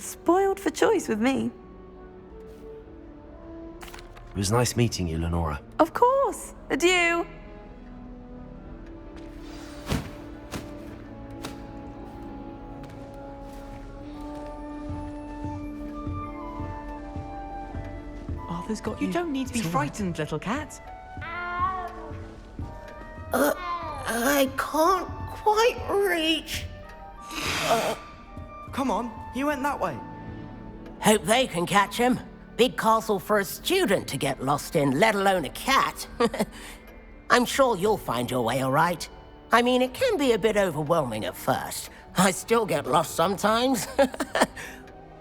Spoiled for choice with me. It was nice meeting you, Lenora. Of course. Adieu. Arthur's got you. You don't need to be frightened, little cat. I can't quite reach. Come on, he went that way. Hope they can catch him. Big castle for a student to get lost in, let alone a cat. I'm sure you'll find your way all right. I mean, it can be a bit overwhelming at first. I still get lost sometimes.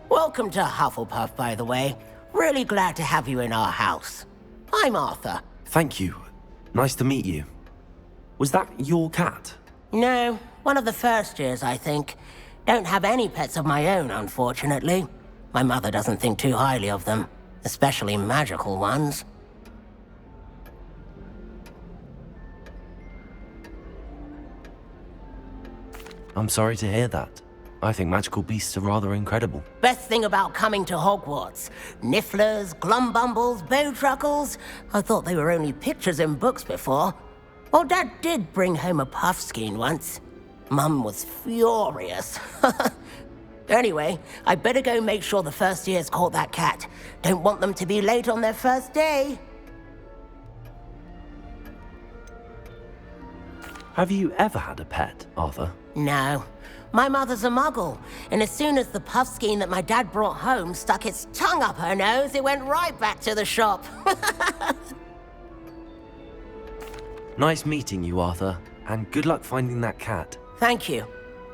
Welcome to Hufflepuff, by the way. Really glad to have you in our house. I'm Arthur. Thank you. Nice to meet you. Was that your cat? No, one of the first years, I think. Don't have any pets of my own, unfortunately. My mother doesn't think too highly of them, especially magical ones. I'm sorry to hear that. I think magical beasts are rather incredible. Best thing about coming to Hogwarts. Nifflers, glumbumbles, bowtruckles. I thought they were only pictures in books before. Well, Dad did bring home a puffskein once. Mum was furious. Anyway, I better go make sure the first years caught that cat. Don't want them to be late on their first day. Have you ever had a pet, Arthur? No. My mother's a muggle, and as soon as the puffskein that my dad brought home stuck its tongue up her nose, it went right back to the shop. Nice meeting you, Arthur, and good luck finding that cat. Thank you.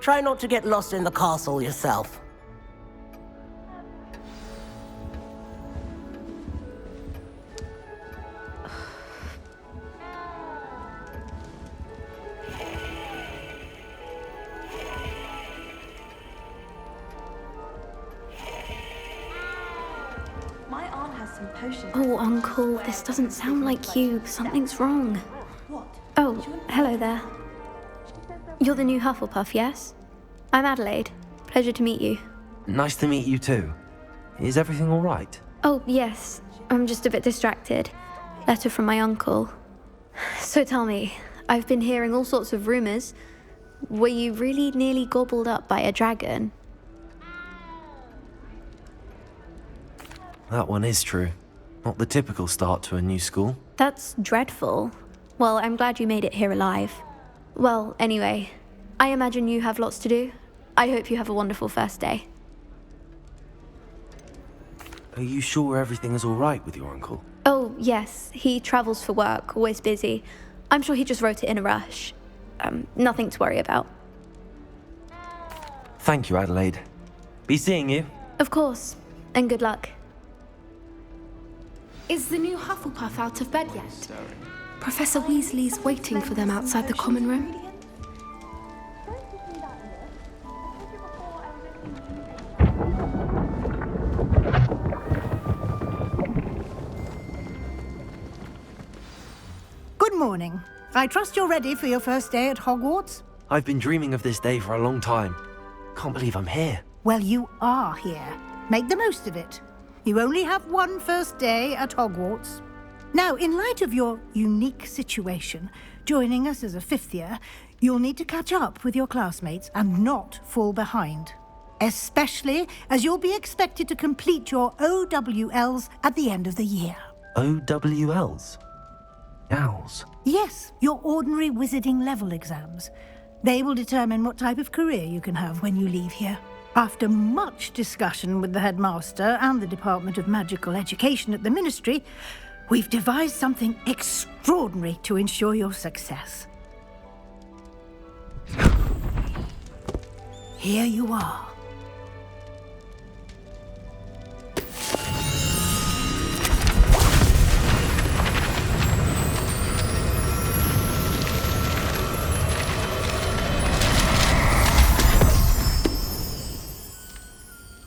Try not to get lost in the castle yourself. My aunt has some potions. Oh, Uncle, this doesn't sound like you. Something's wrong. What? Oh, hello there. You're the new Hufflepuff, yes? I'm Adelaide. Pleasure to meet you. Nice to meet you too. Is everything all right? Oh, yes. I'm just a bit distracted. Letter from my uncle. So tell me, I've been hearing all sorts of rumors. Were you really nearly gobbled up by a dragon? That one is true. Not the typical start to a new school. That's dreadful. Well, I'm glad you made it here alive. Well, anyway, I imagine you have lots to do. I hope you have a wonderful first day. Are you sure everything is all right with your uncle? Oh, yes. He travels for work, always busy. I'm sure he just wrote it in a rush. Nothing to worry about. Thank you, Adelaide. Be seeing you. Of course. And good luck. Is the new Hufflepuff out of bed yet? Professor Weasley's waiting for them outside the common room. Good morning. I trust you're ready for your first day at Hogwarts? I've been dreaming of this day for a long time. Can't believe I'm here. Well, you are here. Make the most of it. You only have one first day at Hogwarts. Now, in light of your unique situation, joining us as a fifth year, you'll need to catch up with your classmates and not fall behind. Especially as you'll be expected to complete your OWLs at the end of the year. OWLs? Owls? Yes, your ordinary wizarding level exams. They will determine what type of career you can have when you leave here. After much discussion with the headmaster and the Department of Magical Education at the Ministry, we've devised something extraordinary to ensure your success. Here you are.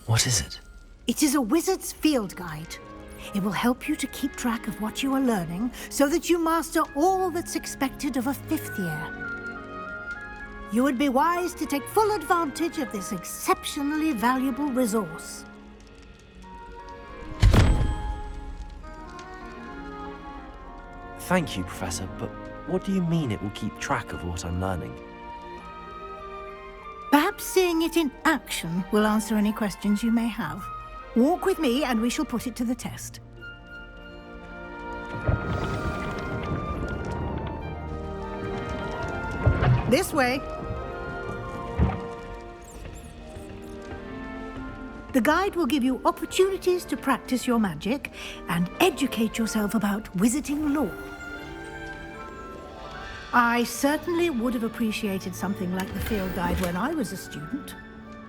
What is it? It is a wizard's field guide. It will help you to keep track of what you are learning so that you master all that's expected of a fifth year. you would be wise to take full advantage of this exceptionally valuable resource. Thank you, Professor, but what do you mean it will keep track of what I'm learning? Perhaps seeing it in action will answer any questions you may have. Walk with me and we shall put it to the test. This way. The guide will give you opportunities to practice your magic and educate yourself about wizarding lore. I certainly would have appreciated something like the field guide when I was a student.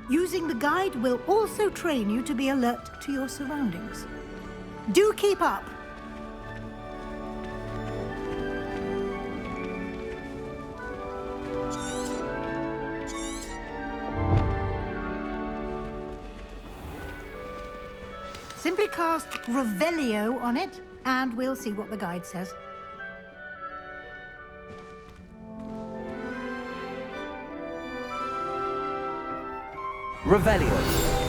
Using the guide will also train you to be alert to your surroundings. Do keep up! Simply cast Revelio on it, and we'll see what the guide says. Revelio.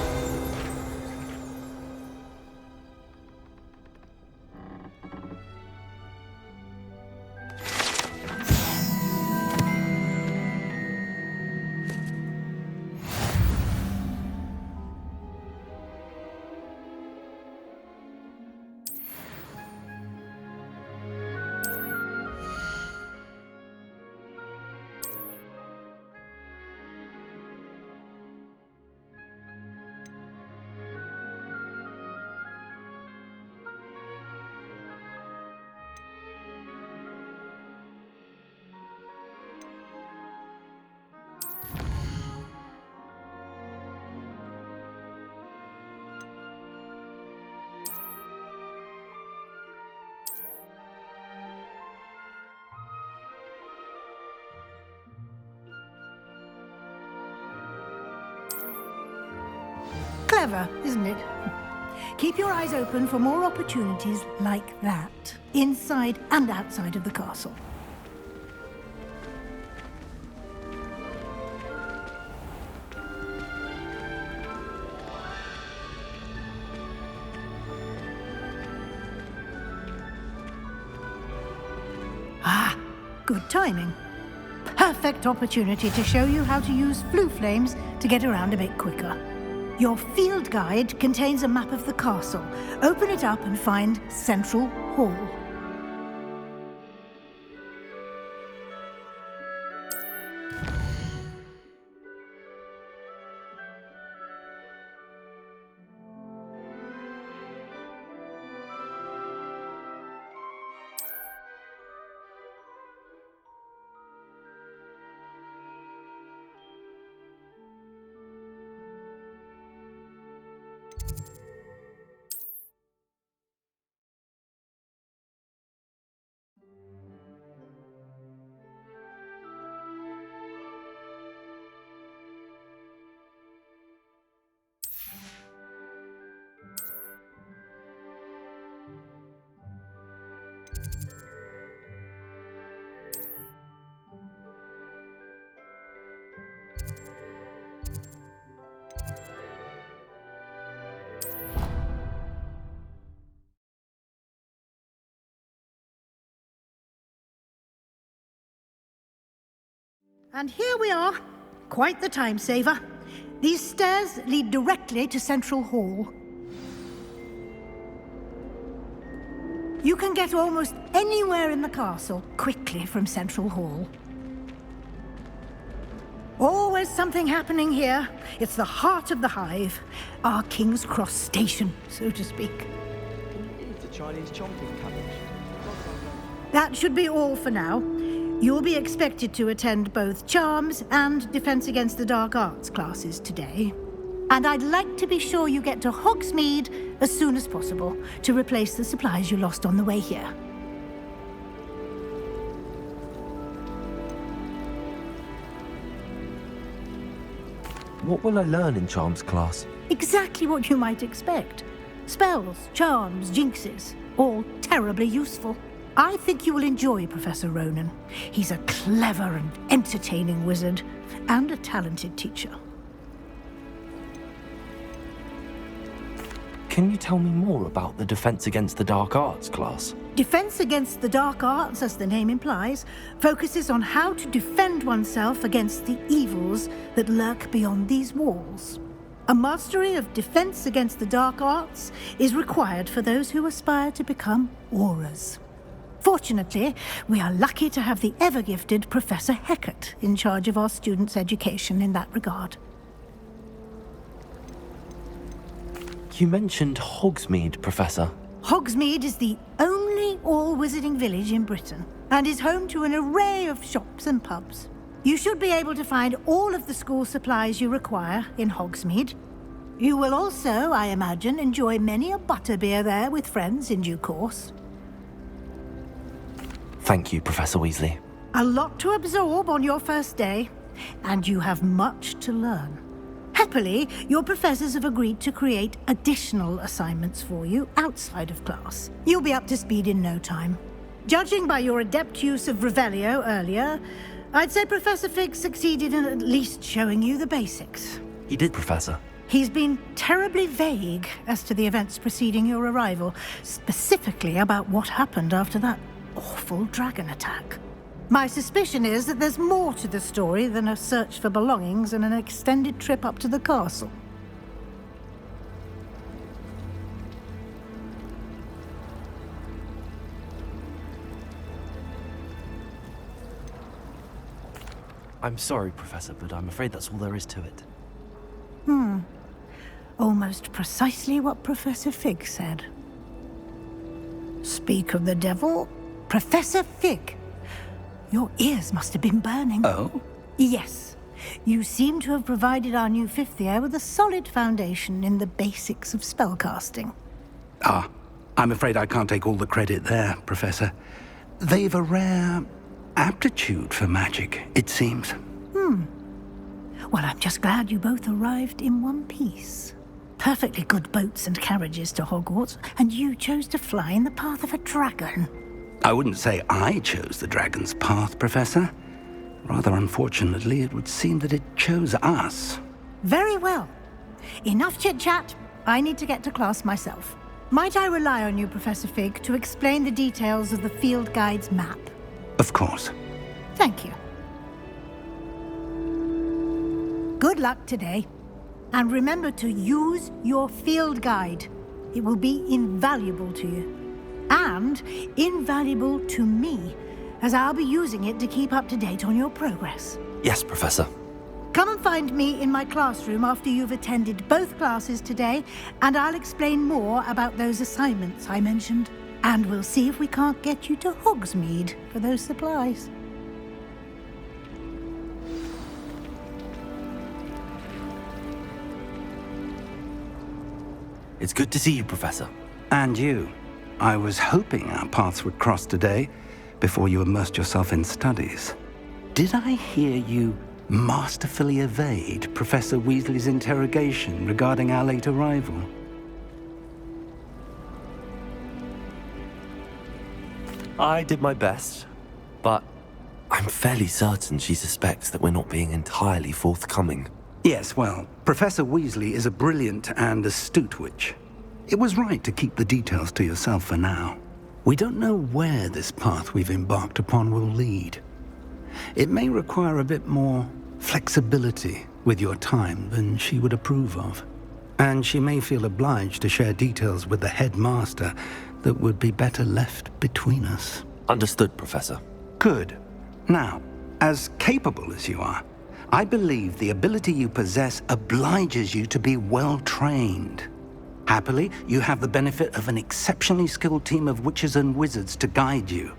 Clever, isn't it? Keep your eyes open for more opportunities like that, inside and outside of the castle. Ah, good timing. Perfect opportunity to show you how to use flue flames to get around a bit quicker. Your field guide contains a map of the castle. Open it up and find Central Hall. And here we are. Quite the time saver. These stairs lead directly to Central Hall. You can get almost anywhere in the castle quickly from Central Hall. Always something happening here. It's the heart of the hive. Our King's Cross station, so to speak. It's a Chinese chomping cabbage. That should be all for now. You'll be expected to attend both Charms and Defense Against the Dark Arts classes today. And I'd like to be sure you get to Hogsmeade as soon as possible to replace the supplies you lost on the way here. What will I learn in Charms class? Exactly what you might expect. Spells, charms, jinxes, all terribly useful. I think you will enjoy Professor Ronan. He's a clever and entertaining wizard, and a talented teacher. Can you tell me more about the Defense Against the Dark Arts class? Defense Against the Dark Arts, as the name implies, focuses on how to defend oneself against the evils that lurk beyond these walls. A mastery of Defense Against the Dark Arts is required for those who aspire to become auras. Fortunately, we are lucky to have the ever-gifted Professor Hecat in charge of our students' education in that regard. You mentioned Hogsmeade, Professor. Hogsmeade is the only all-wizarding village in Britain, and is home to an array of shops and pubs. You should be able to find all of the school supplies you require in Hogsmeade. You will also, I imagine, enjoy many a butterbeer there with friends in due course. Thank you, Professor Weasley. A lot to absorb on your first day, and you have much to learn. Happily, your professors have agreed to create additional assignments for you outside of class. You'll be up to speed in no time. Judging by your adept use of Revelio earlier, I'd say Professor Fig succeeded in at least showing you the basics. He did, Professor. He's been terribly vague as to the events preceding your arrival, specifically about what happened after that awful dragon attack. My suspicion is that there's more to the story than a search for belongings and an extended trip up to the castle. I'm sorry, Professor, but I'm afraid that's all there is to it. Almost precisely what Professor Fig said. Speak of the devil, Professor Fig. Your ears must have been burning. Oh? Yes. You seem to have provided our new fifth year with a solid foundation in the basics of spellcasting. Ah, I'm afraid I can't take all the credit there, Professor. They've a rare aptitude for magic, it seems. Well, I'm just glad you both arrived in one piece. Perfectly good boats and carriages to Hogwarts, and you chose to fly in the path of a dragon. I wouldn't say I chose the dragon's path, Professor. Rather unfortunately, it would seem that it chose us. Very well. Enough chit-chat. I need to get to class myself. Might I rely on you, Professor Fig, to explain the details of the field guide's map? Of course. Thank you. Good luck today. And remember to use your field guide. It will be invaluable to you. And invaluable to me, as I'll be using it to keep up to date on your progress. Yes, Professor. Come and find me in my classroom after you've attended both classes today, and I'll explain more about those assignments I mentioned. And we'll see if we can't get you to Hogsmeade for those supplies. It's good to see you, Professor. And you. I was hoping our paths would cross today, before you immersed yourself in studies. Did I hear you masterfully evade Professor Weasley's interrogation regarding our late arrival? I did my best, but I'm fairly certain she suspects that we're not being entirely forthcoming. Yes, well, Professor Weasley is a brilliant and astute witch. It was right to keep the details to yourself for now. We don't know where this path we've embarked upon will lead. It may require a bit more flexibility with your time than she would approve of. And she may feel obliged to share details with the headmaster that would be better left between us. Understood, Professor. Good. Now, as capable as you are, I believe the ability you possess obliges you to be well-trained. Happily, you have the benefit of an exceptionally skilled team of witches and wizards to guide you.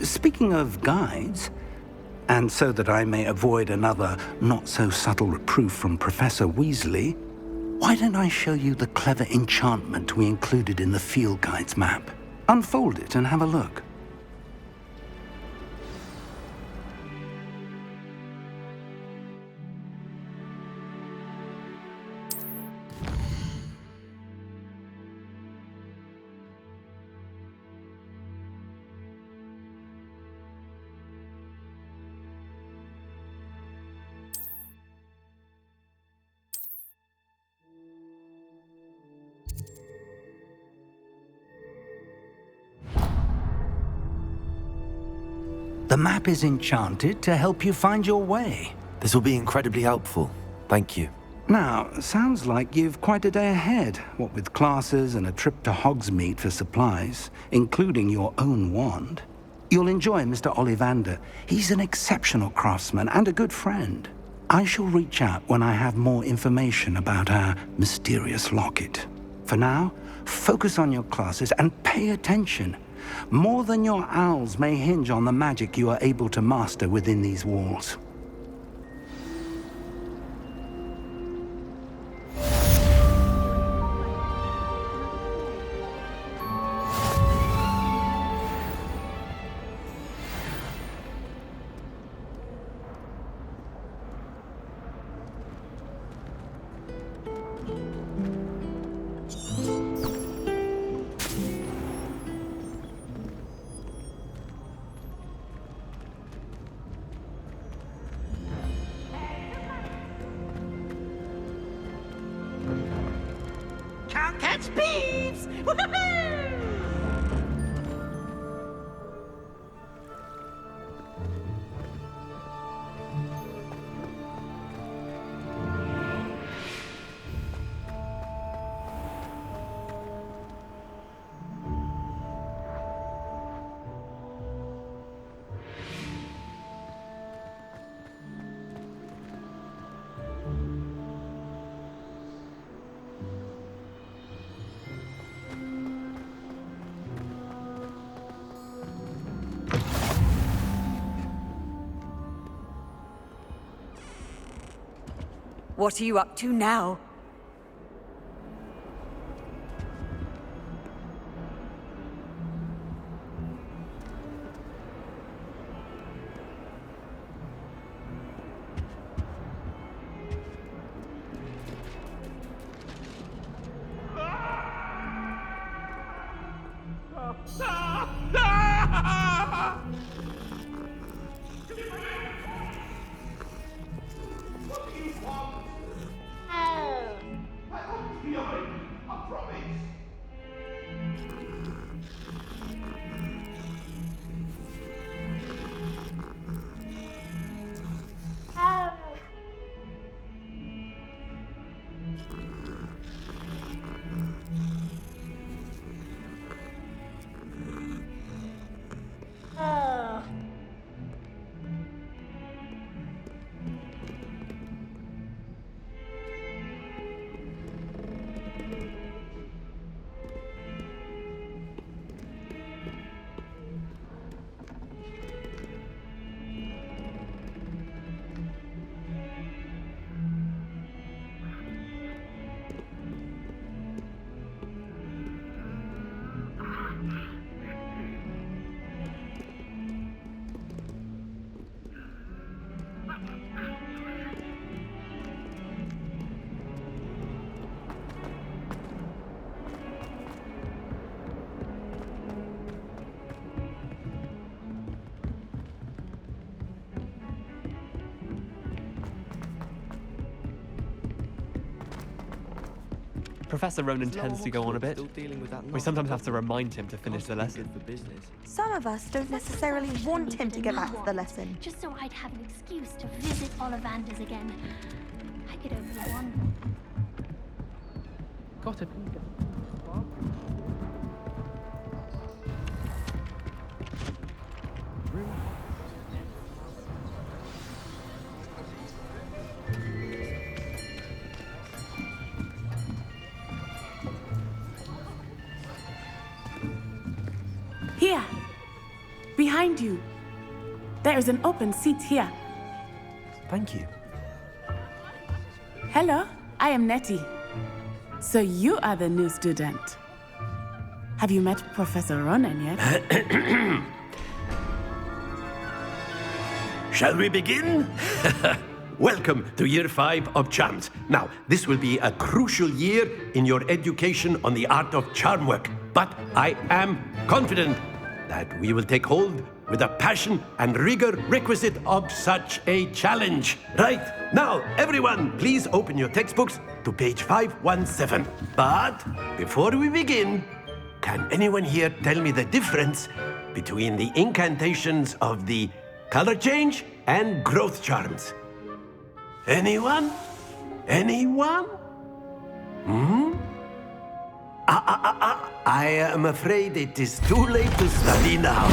Speaking of guides, and so that I may avoid another not-so-subtle reproof from Professor Weasley, why don't I show you the clever enchantment we included in the field guide's map? Unfold it and have a look. The map is enchanted to help you find your way. This will be incredibly helpful. Thank you. Now, sounds like you've quite a day ahead, what with classes and a trip to Hogsmeade for supplies, including your own wand. You'll enjoy Mr. Ollivander. He's an exceptional craftsman and a good friend. I shall reach out when I have more information about our mysterious locket. For now, focus on your classes and pay attention. More than your owls may hinge on the magic you are able to master within these walls. Can't catch beeps! Woohoo! What are you up to now? Professor Ronan tends to go on a bit. We sometimes have to remind him to finish the lesson. Some of us don't necessarily want him to get back to the lesson. Just so I'd have an excuse to visit Ollivanders again. I could only wonder. Got it. Here, behind you. There is an open seat here. Thank you. Hello, I am Nettie. So you are the new student. Have you met Professor Ronan yet? Shall we begin? Welcome to Year 5 of Charms. Now, this will be a crucial year in your education on the art of charm work. But I am confident that we will take hold with the passion and rigor requisite of such a challenge. Right, now, everyone, please open your textbooks to page 517. But before we begin, can anyone here tell me the difference between the incantations of the color change, and growth charms. Anyone? Anyone? I am afraid it is too late to study now.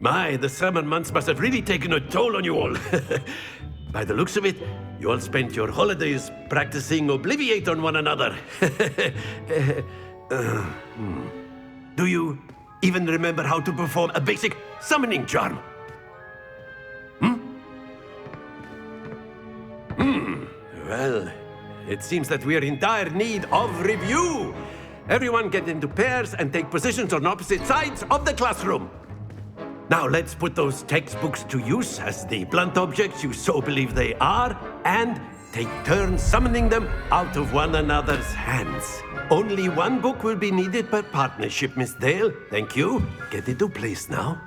My, the summer months must have really taken a toll on you all. By the looks of it, you all spent your holidays practicing Obliviate on one another. Do you even remember how to perform a basic summoning charm? Well, it seems that we are in dire need of review. Everyone get into pairs and take positions on opposite sides of the classroom. Now let's put those textbooks to use as the blunt objects you so believe they are, and take turns summoning them out of one another's hands. Only one book will be needed per partnership, Miss Dale. Thank you. Get into place now.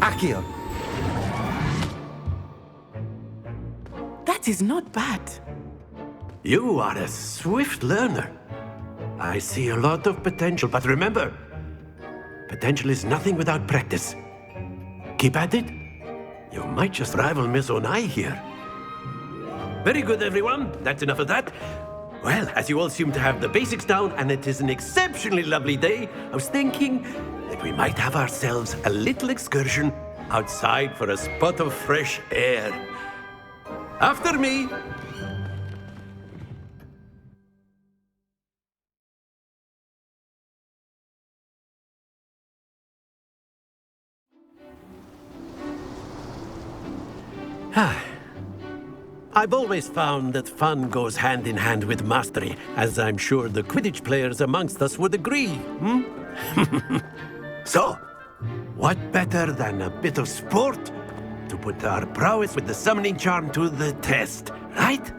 Accio. That is not bad. You are a swift learner. I see a lot of potential, but remember, potential is nothing without practice. Keep at it. You might just rival Miss Onai here. Very good, everyone. That's enough of that. Well, as you all seem to have the basics down, and it is an exceptionally lovely day, I was thinking that we might have ourselves a little excursion outside for a spot of fresh air. After me. I've always found that fun goes hand in hand with mastery, as I'm sure the Quidditch players amongst us would agree, So, what better than a bit of sport to put our prowess with the summoning charm to the test, right?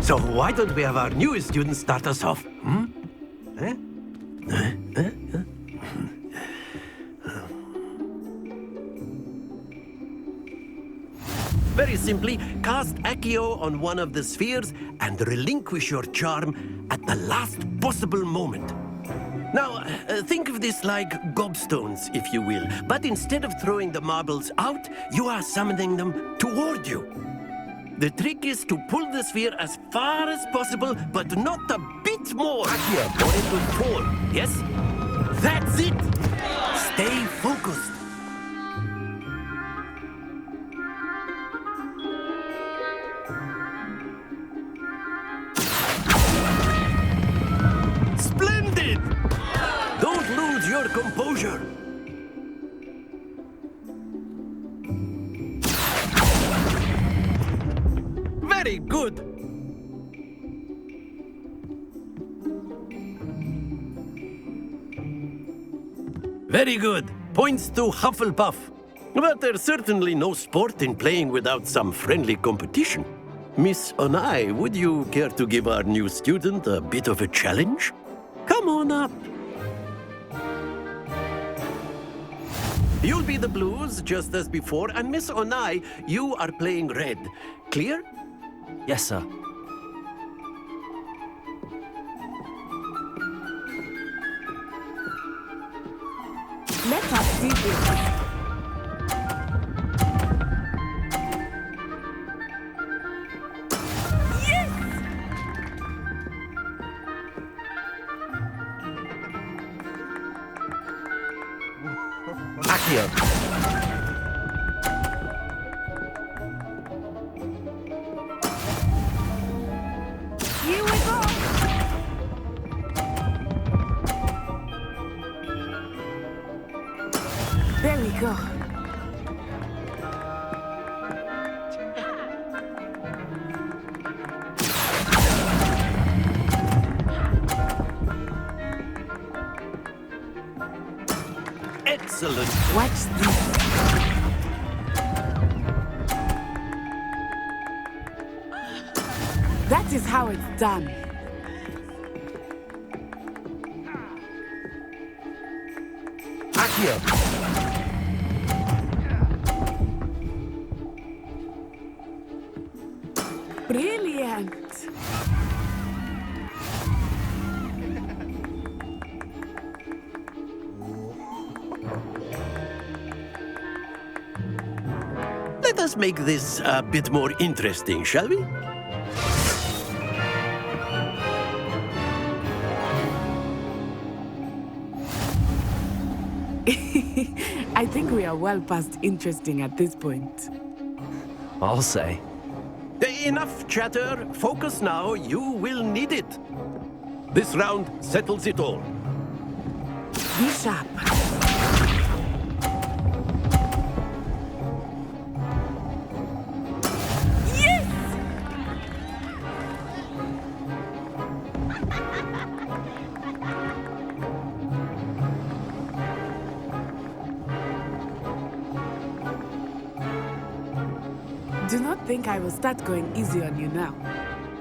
So why don't we have our newest student start us off? Very simply, cast Accio on one of the spheres and relinquish your charm at the last possible moment. Now, think of this like gobstones, if you will, but instead of throwing the marbles out, you are summoning them toward you. The trick is to pull the sphere as far as possible, but not a bit more, or it will fall. Yes? That's it! Stay focused. Splendid! Don't lose your composure. Very good. Very good. Points to Hufflepuff. But there's certainly no sport in playing without some friendly competition. Miss Onai, would you care to give our new student a bit of a challenge? Come on up. You'll be the blues, just as before, and Miss Onai, you are playing red. Clear? Yes, sir. Let us do this. Accio. Here we go! There we go. Excellent. Watch this. That is how it's done. Accio. Brilliant. Let us make this a bit more interesting, shall we? I think we are well past interesting at this point. I'll say. Enough chatter. Focus now. You will need it. This round settles it all. Be sharp. Yes! Do not think I will start going easy on you now.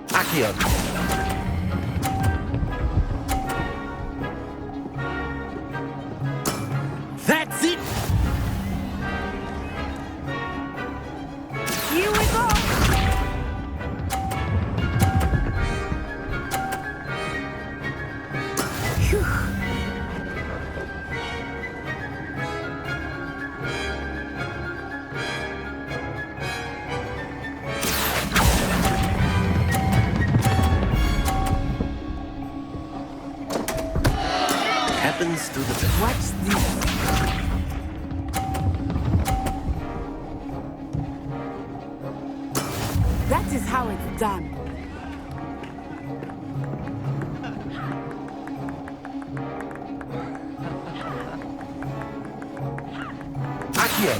Accio. That's it! Here we go! Phew. Happens to the best. Watch this. That is how it's done. Accio.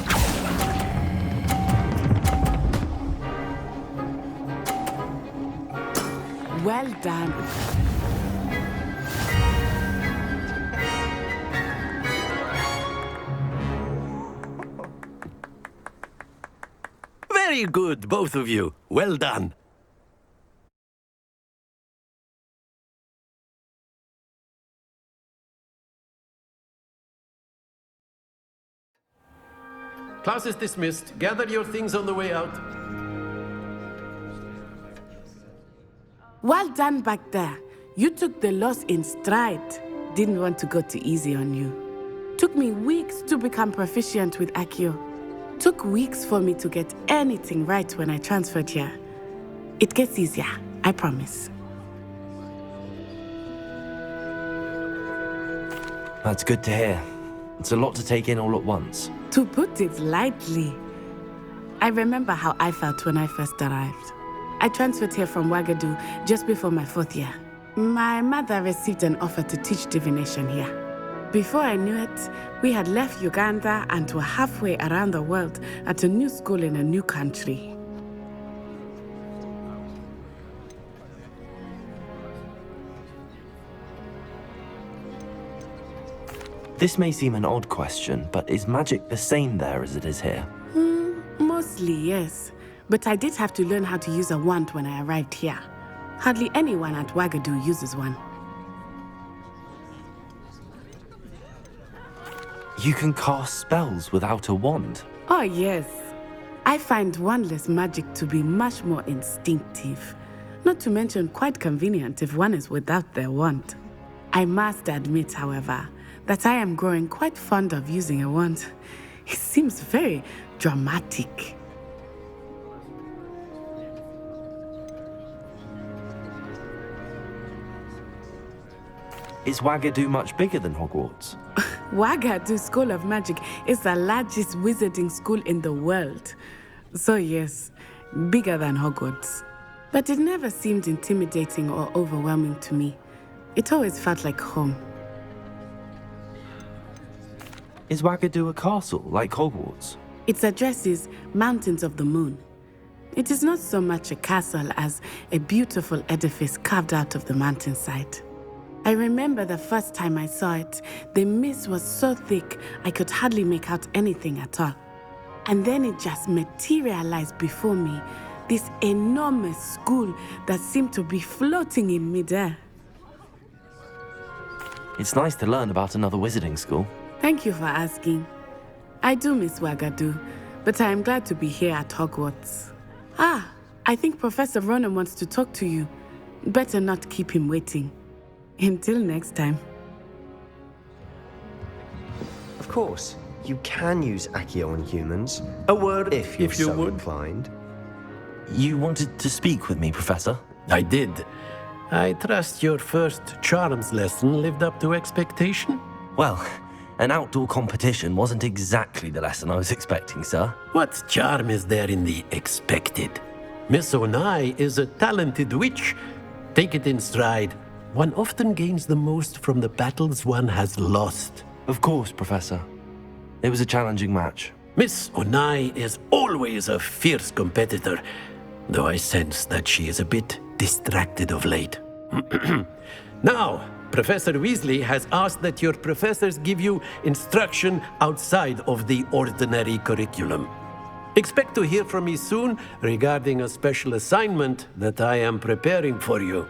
Well done. Very good, both of you. Well done. Class is dismissed. Gather your things on the way out. Well done back there. You took the loss in stride. Didn't want to go too easy on you. Took me weeks to become proficient with Accio. Took weeks for me to get anything right when I transferred here. It gets easier, I promise. That's good to hear. It's a lot to take in all at once. To put it lightly, I remember how I felt when I first arrived. I transferred here from Wagadu just before my 4th year. My mother received an offer to teach divination here. Before I knew it, we had left Uganda and were halfway around the world at a new school in a new country. This may seem an odd question, but is magic the same there as it is here? Mostly, yes. But I did have to learn how to use a wand when I arrived here. Hardly anyone at Wagadu uses one. You can cast spells without a wand? Oh, yes. I find wandless magic to be much more instinctive. Not to mention quite convenient if one is without their wand. I must admit, however, that I am growing quite fond of using a wand. It seems very dramatic. Is Wagadu much bigger than Hogwarts? Wagadu School of Magic is the largest wizarding school in the world. So yes, bigger than Hogwarts. But it never seemed intimidating or overwhelming to me. It always felt like home. Is Wagadu a castle like Hogwarts? Its address is Mountains of the Moon. It is not so much a castle as a beautiful edifice carved out of the mountainside. I remember the first time I saw it, the mist was so thick I could hardly make out anything at all. And then it just materialized before me, this enormous school that seemed to be floating in midair. It's nice to learn about another wizarding school. Thank you for asking. I do miss Wagadu, but I am glad to be here at Hogwarts. Ah, I think Professor Ronan wants to talk to you. Better not keep him waiting. Until next time. Of course, you can use Accio on humans. A word if you're so inclined. You wanted to speak with me, Professor? I did. I trust your first charms lesson lived up to expectation? Well, an outdoor competition wasn't exactly the lesson I was expecting, sir. What charm is there in the expected? Miss Onai is a talented witch. Take it in stride. One often gains the most from the battles one has lost. Of course, Professor. It was a challenging match. Miss Onai is always a fierce competitor, though I sense that she is a bit distracted of late. Now, Professor Weasley has asked that your professors give you instruction outside of the ordinary curriculum. Expect to hear from me soon regarding a special assignment that I am preparing for you.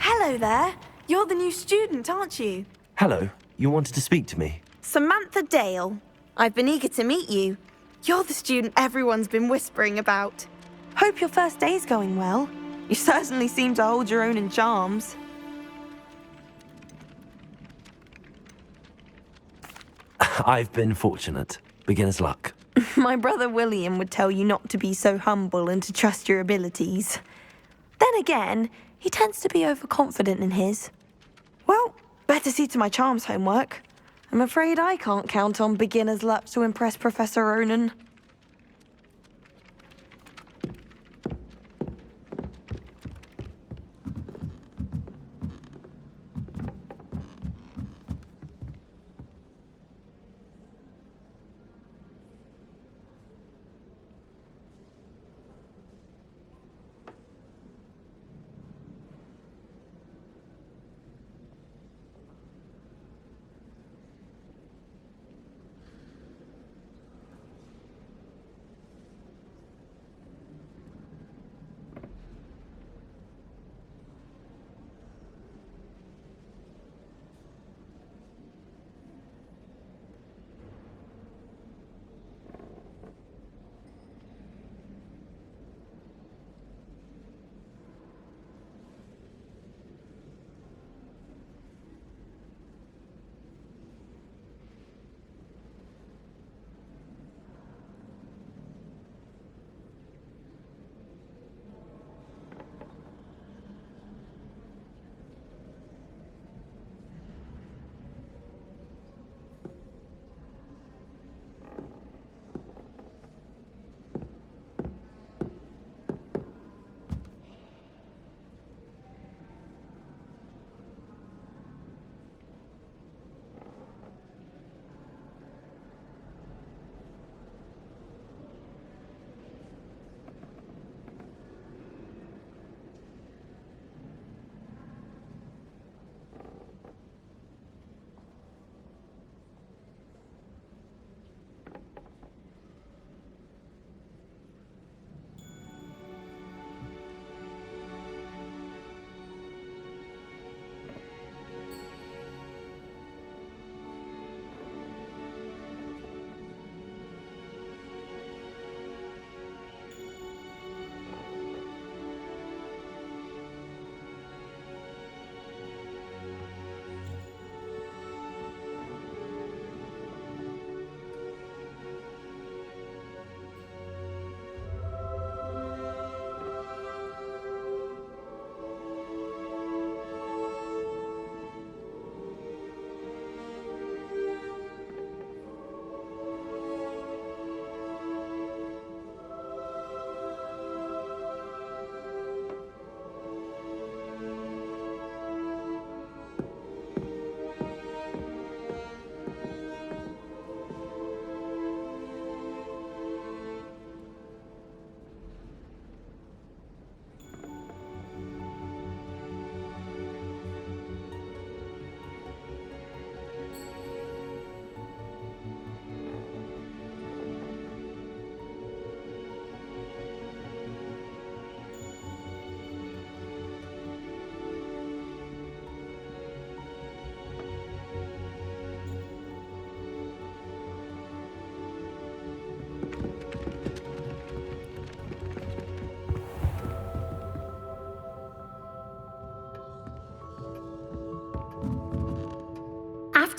Hello there. You're the new student, aren't you? Hello, you wanted to speak to me? Samantha Dale. I've been eager to meet you. You're the student everyone's been whispering about. Hope your first day's going well. You certainly seem to hold your own in charms. I've been fortunate. Beginner's luck. My brother William would tell you not to be so humble and to trust your abilities. Then again, he tends to be overconfident in his. Well, better see to my charms homework. I'm afraid I can't count on beginner's luck to impress Professor Ronan.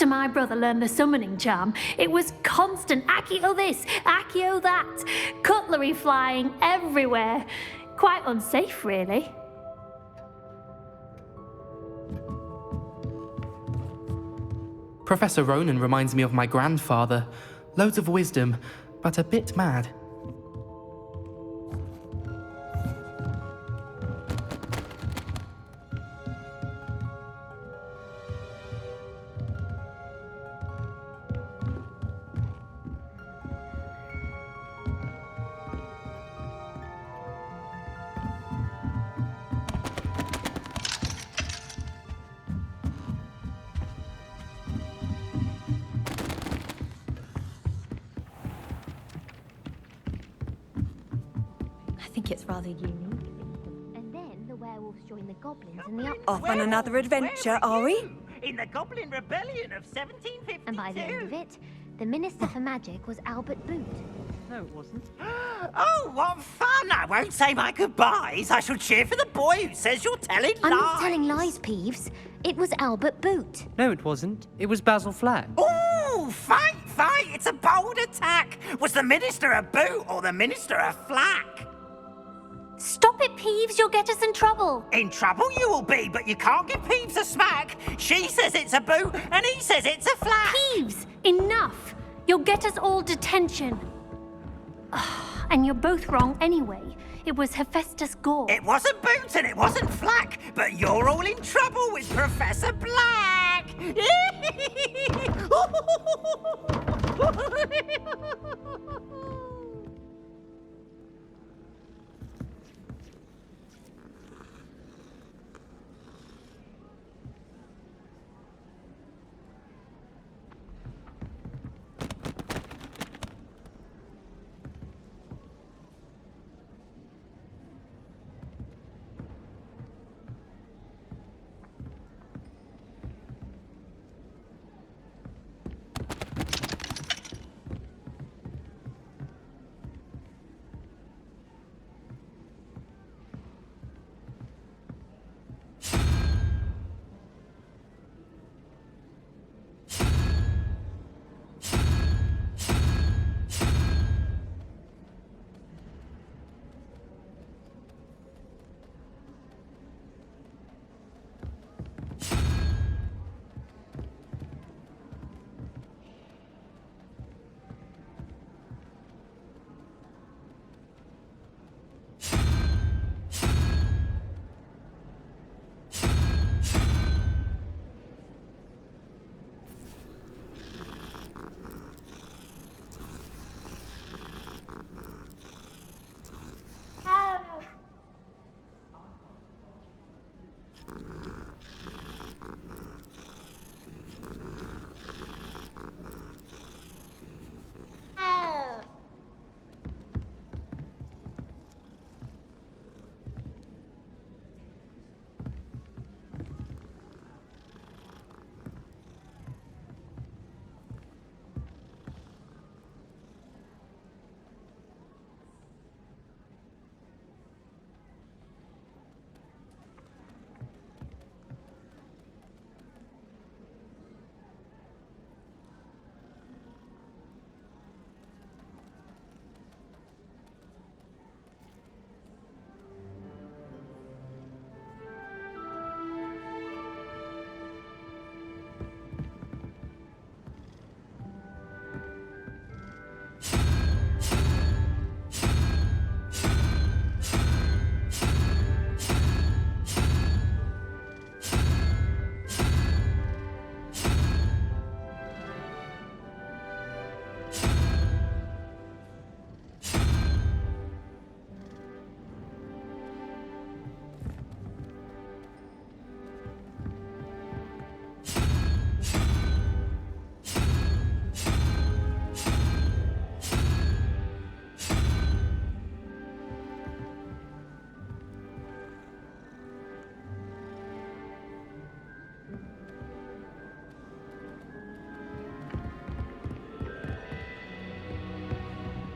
After my brother learned the summoning charm, it was constant Accio this, Accio that, cutlery flying everywhere. Quite unsafe, really. Professor Ronan reminds me of my grandfather. Loads of wisdom, but a bit mad. I think it's rather unique. And then the werewolves joined the goblins in the Off on another adventure, are we? In the Goblin Rebellion of 1752. And by the end of it, the Minister for Magic was Albert Boot. No, it wasn't. Oh, what fun! I won't say my goodbyes. I shall cheer for the boy who says you're telling I'm lies. not telling lies, Peeves. It was Albert Boot. No, it wasn't. It was Basil Flack. Ooh, fight, fight! It's a bold attack. Was the Minister a boot or the Minister a flack? Stop it, Peeves. You'll get us in trouble. In trouble you will be, but you can't give Peeves a smack. She says it's a boot and he says it's a flack. Peeves, enough. You'll get us all detention. And you're both wrong anyway. It was Hephaestus Gore. It wasn't boot and it wasn't flack, but you're all in trouble with Professor Black.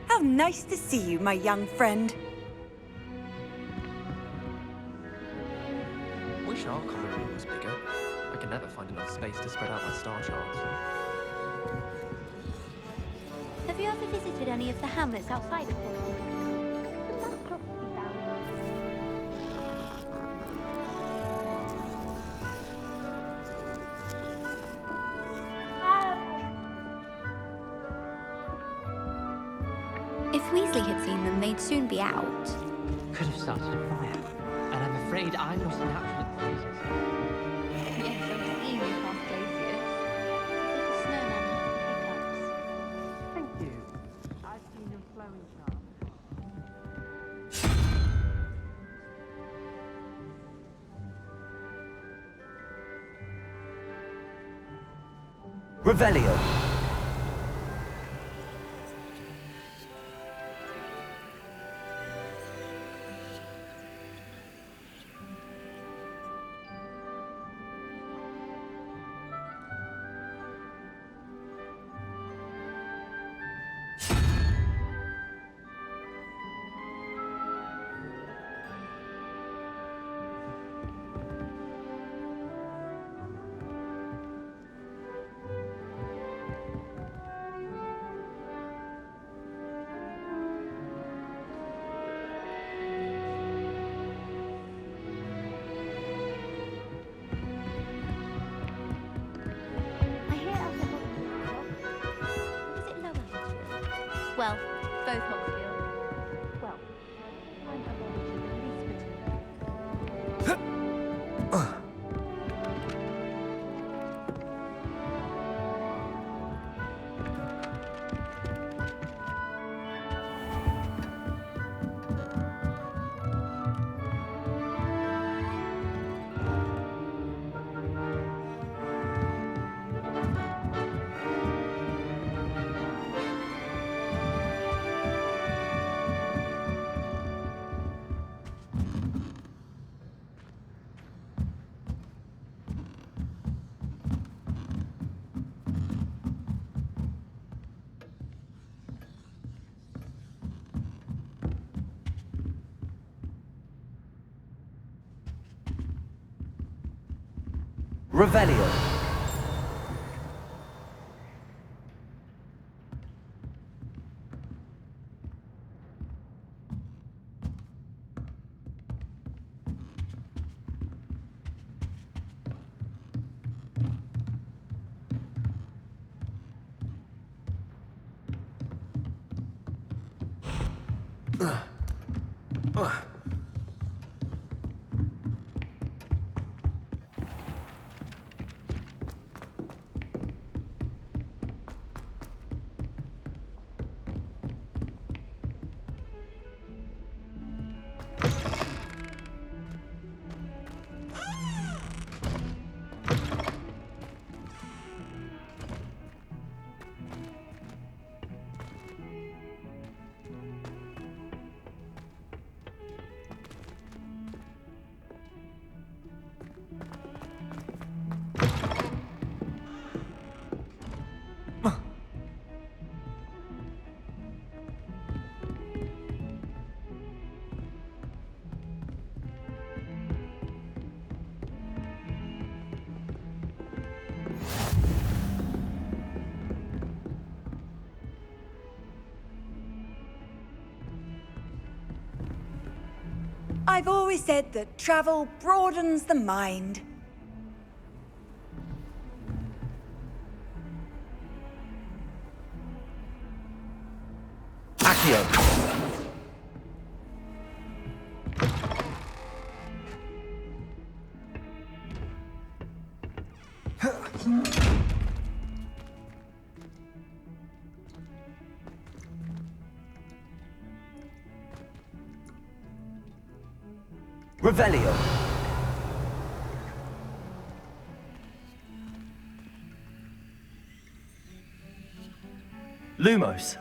How nice to see you, my young friend. Wish our common room was bigger. I can never find enough space to spread out my star charts. Have you ever visited any of the hamlets outside of Pothead? That clock you found. If Weasley had seen them, they'd soon be out. Could have started a fire. And I'm afraid I'm not a natural at freezing. Yes, I've seen you past glaciers. It's like a snowman with hiccups. Thank you. I've seen your flowing charm. Revelio. Well, both Hogsfield. Well, I'm a at least Revelio. I've always said that travel broadens the mind. Accio. Revelio. Lumos.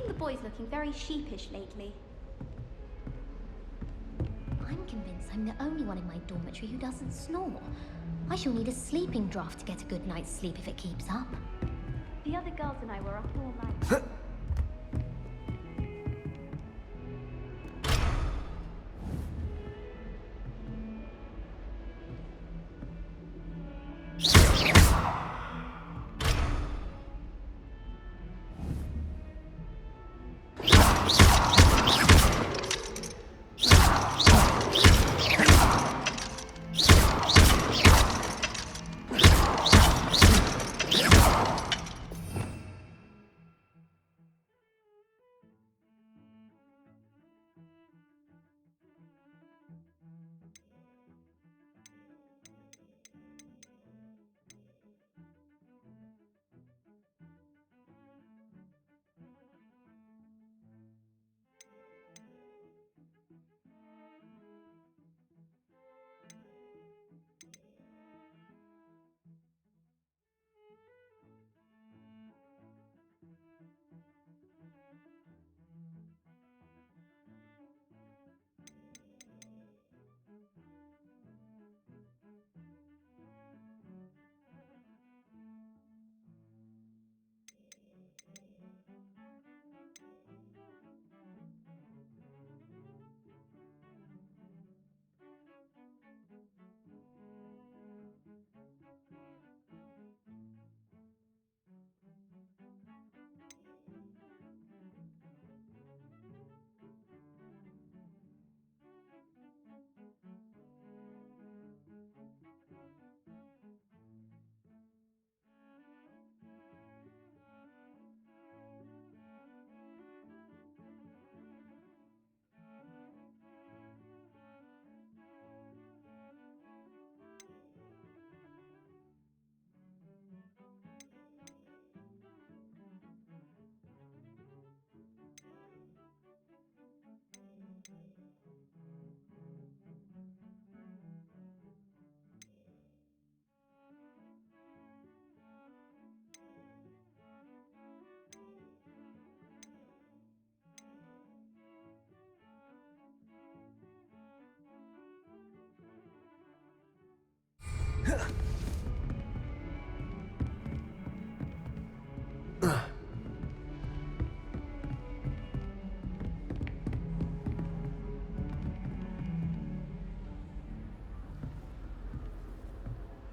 the boys looking very sheepish lately. I'm convinced I'm the only one in my dormitory who doesn't snore. I shall need a sleeping draught to get a good night's sleep if it keeps up. The other girls and I were up all night.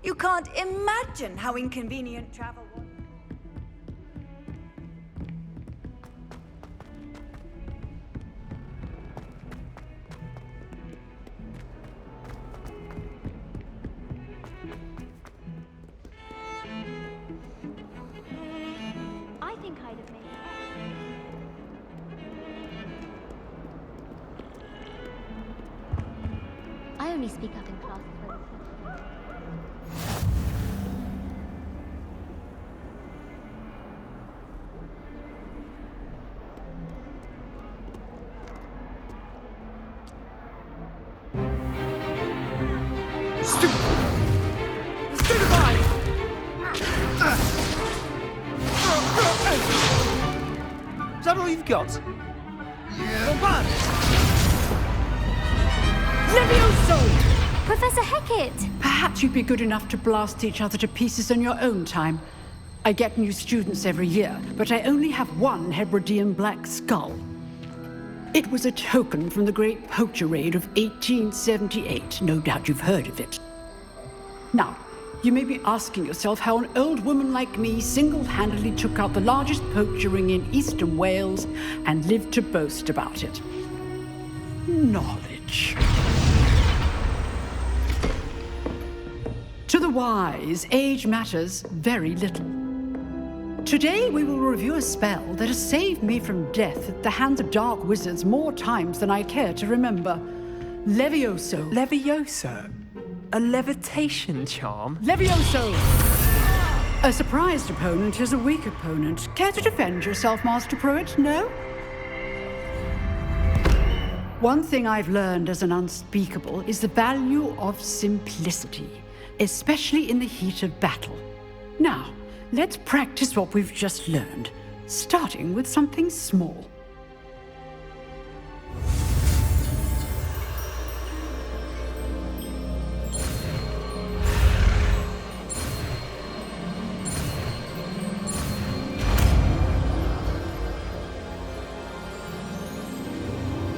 You can't imagine how inconvenient travel was. I think I'd have made I only speak up in classes where Is that all you've got? Yeah. Levioso! Professor Hecat! Perhaps you'd be good enough to blast each other to pieces in your own time. I get new students every year, but I only have one Hebridean black skull. It was a token from the Great Poacher Raid of 1878. No doubt you've heard of it. Now, you may be asking yourself how an old woman like me single-handedly took out the largest poacher ring in eastern Wales and lived to boast about it. Knowledge. To the wise, age matters very little. Today we will review a spell that has saved me from death at the hands of dark wizards more times than I care to remember. Levioso. Levioso? A levitation charm? Levioso! A surprised opponent is a weak opponent. Care to defend yourself, Master Pruitt? No? One thing I've learned as an unspeakable is the value of simplicity, especially in the heat of battle. Now, let's practice what we've just learned. starting with something small.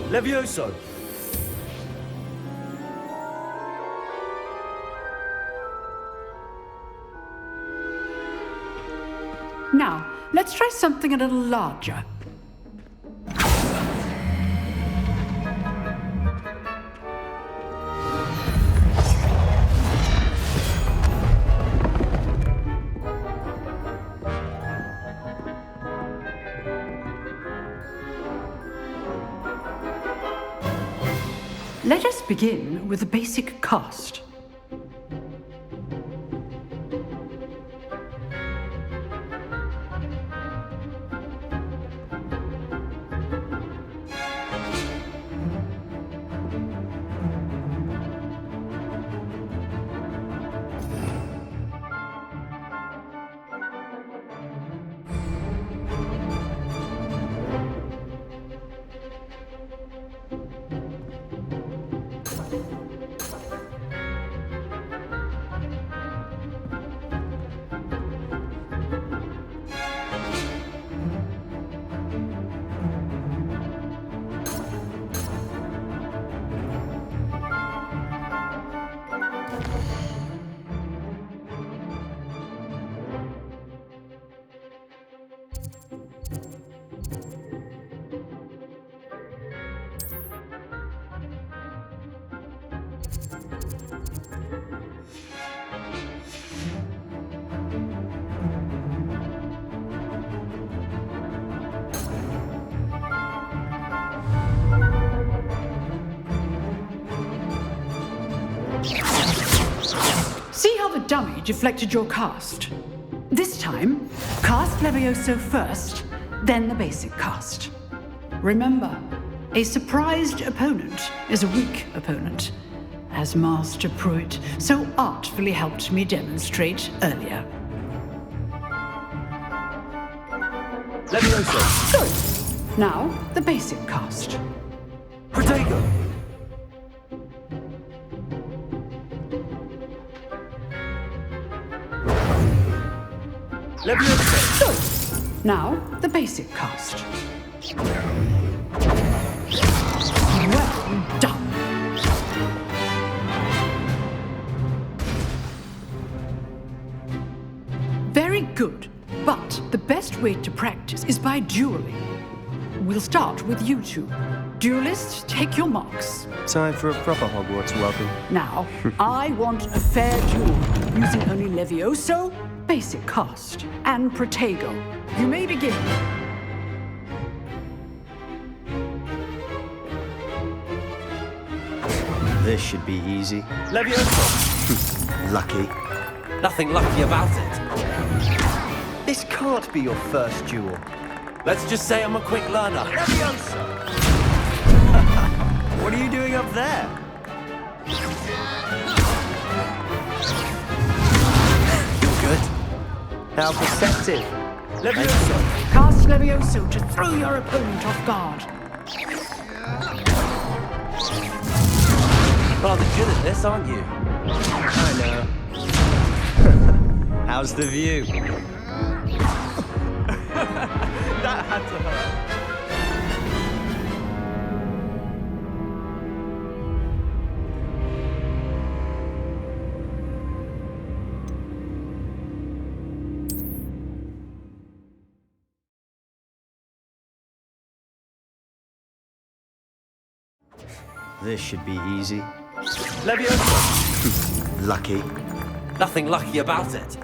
Levioso! Now, let's try something a little larger. Let us begin with the basic cast. See how the dummy deflected your cast? This time, cast Levioso first, then the basic cast. Remember, a surprised opponent is a weak opponent, as Master Pruitt so artfully helped me demonstrate earlier. Levioso! Good. Now, the basic cast. Protego! Levioso! Good. Now, the basic cast. Well done. Very good. But the best way to practice is by dueling. We'll start with you two. Duelists, take your marks. Time for a proper Hogwarts welcome. Now, I want a fair duel, using only Levioso, basic cast, and Protego. You may begin. This should be easy. Levioso! Lucky. Nothing lucky about it. This can't be your first duel. Let's just say I'm a quick learner. Levioso! What are you doing up there? You're good. How perceptive. Levioso! Cast Levioso to throw your opponent off guard. Rather good at this, aren't you? I know. How's the view? That had to hurt. This should be easy. Levioso! Lucky. Nothing lucky about it.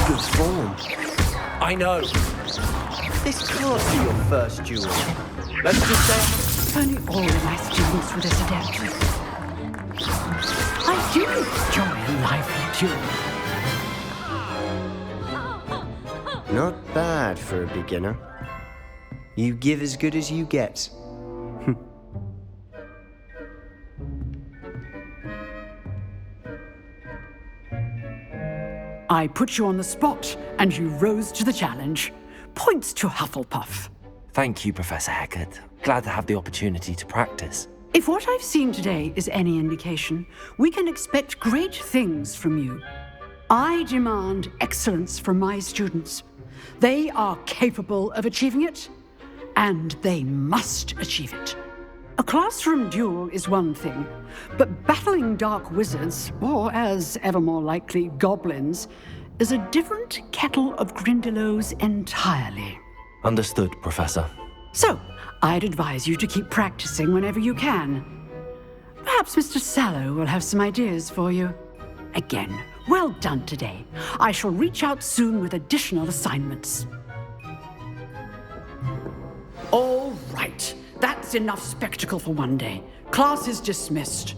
Good form. I know. This can't be your first duel. Let's just say... If only all of my students were this adept. I do enjoy a lively duel. Not bad for a beginner. You give as good as you get. I put you on the spot, and you rose to the challenge. Points to Hufflepuff. Thank you, Professor Hecat. Glad to have the opportunity to practice. If what I've seen today is any indication, we can expect great things from you. I demand excellence from my students. They are capable of achieving it, and they must achieve it. A classroom duel is one thing, but battling dark wizards, or as ever more likely, goblins, is a different kettle of Grindylows entirely. Understood, Professor. So, I'd advise you to keep practicing whenever you can. Perhaps Mr. Sallow will have some ideas for you. Again, well done today. I shall reach out soon with additional assignments. All right. That's enough spectacle for one day. Class is dismissed.